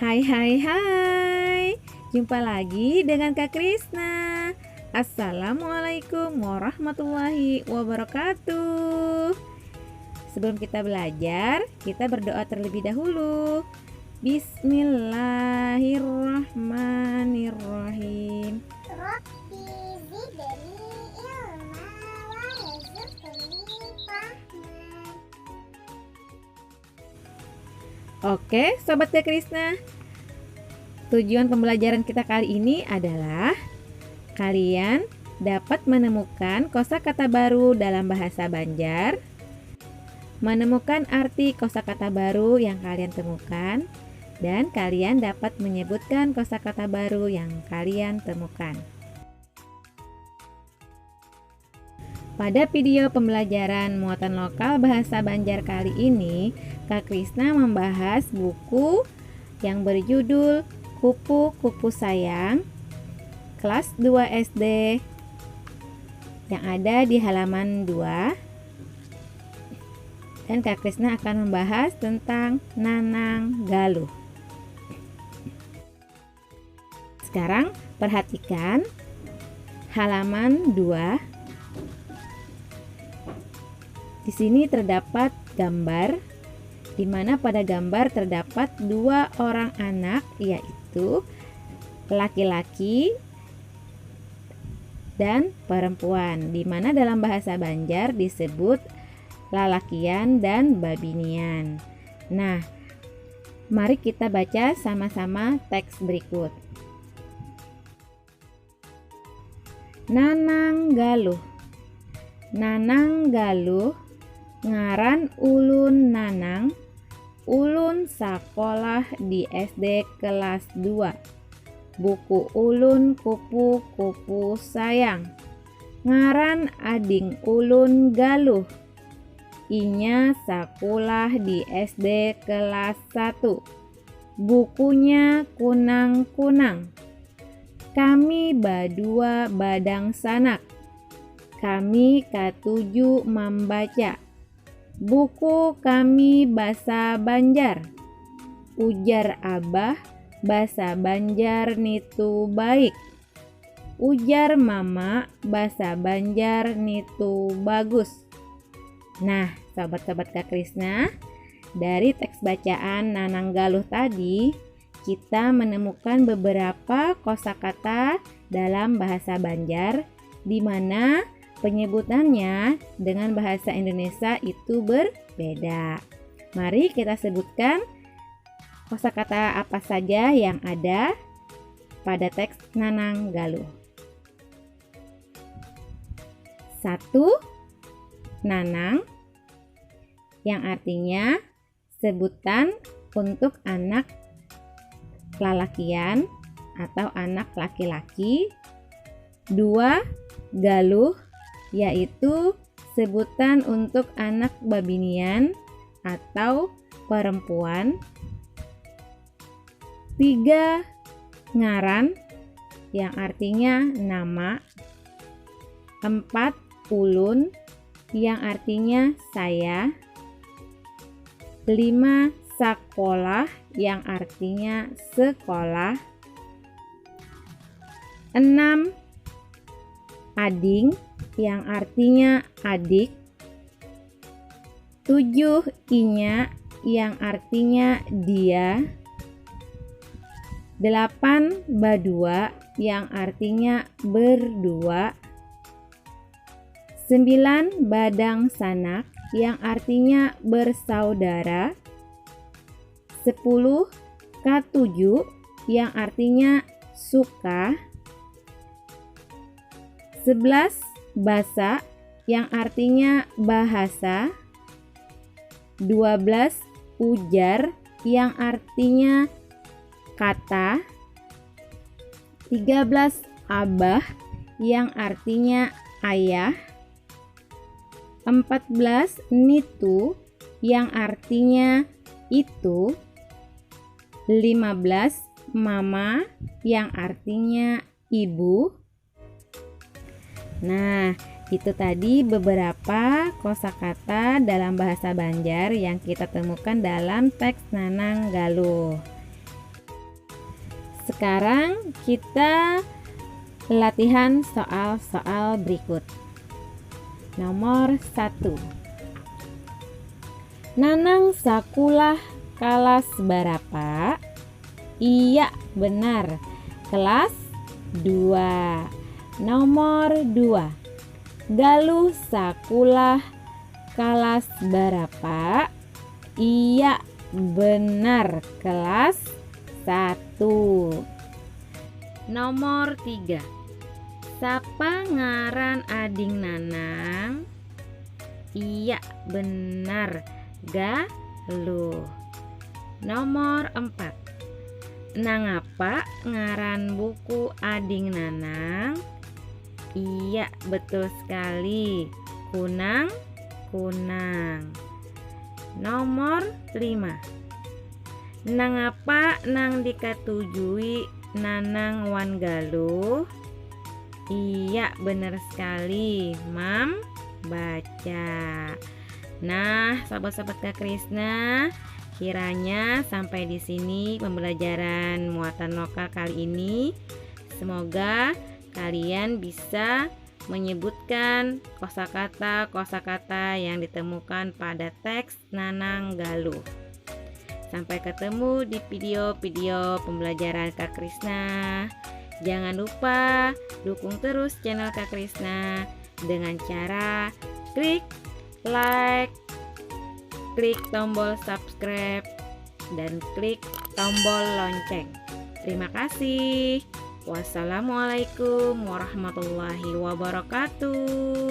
Hai hai hai, jumpa lagi dengan Kak Krisna. Assalamualaikum warahmatullahi wabarakatuh. Sebelum kita belajar, kita berdoa terlebih dahulu. Bismillahirrahmanirrahim. Rabbi zidni ilma warzuqni fahman. Oke, Sobat Kak Krisna. Tujuan pembelajaran kita kali ini adalah kalian dapat menemukan kosakata baru dalam bahasa Banjar, menemukan arti kosakata baru yang kalian temukan, dan kalian dapat menyebutkan kosakata baru yang kalian temukan. Pada video pembelajaran muatan lokal bahasa Banjar kali ini, Kak Krisna membahas buku yang berjudul Kupu-Kupu Sayang kelas 2 SD yang ada di halaman 2. Dan Kak Krisna akan membahas tentang Nanang Galuh. Sekarang perhatikan halaman 2. Di sini terdapat gambar, di mana pada gambar terdapat 2 orang anak, yaitu laki-laki dan perempuan, di mana dalam bahasa Banjar disebut lalakian dan babinian. Nah, mari kita baca sama-sama teks berikut. Nanang Galuh. Nanang Galuh ngaran ulun Nanang, ulun sakolah di SD kelas 2. Buku ulun Kupu-Kupu Sayang. Ngaran ading ulun Galuh, inya sakolah di SD kelas 1. Bukunya kunang-kunang. Kami badua badang sanak. Kami katuju membaca. Buku kami bahasa Banjar. Ujar Abah, bahasa Banjar nitu baik. Ujar Mama, bahasa Banjar nitu bagus. Nah, sobat-sobat Kak Krisna, dari teks bacaan Nanang Galuh tadi, kita menemukan beberapa kosakata dalam bahasa Banjar, di mana penyebutannya dengan bahasa Indonesia itu berbeda. Mari kita sebutkan kosakata apa saja yang ada pada teks Nanang Galuh. 1. Nanang, yang artinya sebutan untuk anak lalakian atau anak laki-laki. 2. Galuh, yaitu sebutan untuk anak babinian atau perempuan. 3. Ngaran, yang artinya nama. 4. Ulun, yang artinya saya. 5. Sakolah, yang artinya sekolah. 6. Ading, yang artinya adik. 7. Inya, yang artinya dia. 8. Badua, yang artinya berdua. 9. Badang sanak, yang artinya bersaudara. 10. Katuju, yang artinya suka. 11. Basa, yang artinya bahasa. 12. Ujar, yang artinya kata. 13. Abah, yang artinya ayah. 14. Nitu, yang artinya itu. 15. Mama, yang artinya ibu. Nah, itu tadi beberapa kosakata dalam bahasa Banjar yang kita temukan dalam teks Nanang Galuh. Sekarang kita latihan soal-soal berikut. Nomor 1. Nanang sakulah kelas berapa? Iya, benar. Kelas 2. Nomor 2. Galuh sakulah kelas berapa? Iya, benar. Kelas 1. Nomor 3. Sapa ngaran ading Nanang? Iya, benar. Galuh. Nomor 4. Nangapa ngaran buku ading Nanang? Iya, betul sekali. Kunang. Nomor 5. Nangapa nang dikatujui Nanang wan galuh? Iya, benar sekali. Mam baca. Nah, sahabat-sahabat Kak Krisna, kiranya sampai di sini pembelajaran muatan lokal kali ini. Semoga kalian bisa menyebutkan kosakata yang ditemukan pada teks Nanang Galuh. Sampai ketemu di video-video pembelajaran Kak Krisna. Jangan lupa dukung terus channel Kak Krisna dengan cara klik like, klik tombol subscribe, dan klik tombol lonceng. Terima kasih. Wassalamualaikum warahmatullahi wabarakatuh.